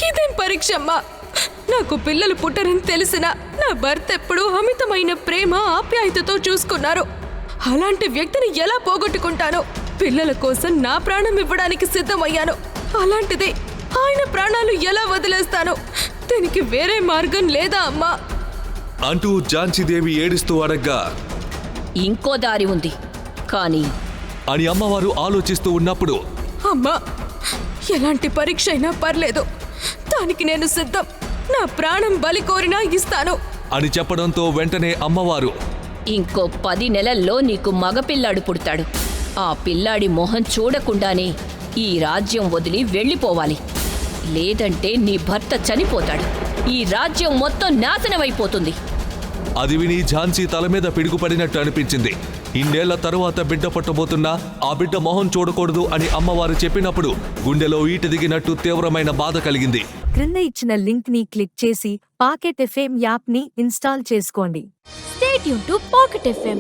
ఇదేం పరీక్ష అమ్మా? నాకు పిల్లలు పుట్టరని తెలిసినా నా భర్త ఎప్పుడూ అమితమైన ప్రేమ ఆప్యాయతతో చూసుకున్నారు. అలాంటి వ్యక్తిని ఎలా పోగొట్టుకుంటాను? పిల్లల కోసం నా ప్రాణం ఇవ్వడానికి సిద్ధమయ్యాను. అలాంటిది ఆయన ప్రాణాలు ఎలా వదిలేస్తాను? దీనికి వేరే మార్గం లేదా అమ్మా అంటూ ఝాన్సీదేవి ఏడుస్తూ అడగ్గా, ఇంకో దారి ఉంది కానీ అని అమ్మవారు ఆలోచిస్తూ ఉన్నప్పుడు, అమ్మా, ఎలాంటి పరీక్ష అయినా పర్లేదు, దానికి నేను సిద్ధం. నా ప్రాణం బలి కోరినా ఇస్తాను అని చెప్పడంతో వెంటనే అమ్మవారు, ఇంకో 10 నెలల్లో నీకు మగపిల్లాడు పుడతాడు. ఆ పిల్లాడి మొహం చూడకుండానే ఈ రాజ్యం వదిలి వెళ్ళిపోవాలి. లేదంటే నీ భర్త చనిపోతాడు. ఈ రాజ్యం మొత్తం నాశనమైపోతుంది. అది విని ఝాన్సీ తల మీద పిడుగుపడినట్టు అనిపించింది. ఇన్నేళ్ల తరువాత బిడ్డ పుట్టబోతున్నా ఆ బిడ్డ మొహం చూడకూడదు అని అమ్మవారు చెప్పినప్పుడు గుండెలో ఈట దిగినట్టు తీవ్రమైన బాధ కలిగింది. క్రింద ఇచ్చిన లింక్ ని క్లిక్ చేసి పాకెట్ ఎఫ్ఎం యాప్ ని ఇన్స్టాల్ చేసుకోండి. Stay tuned to Pocket FM.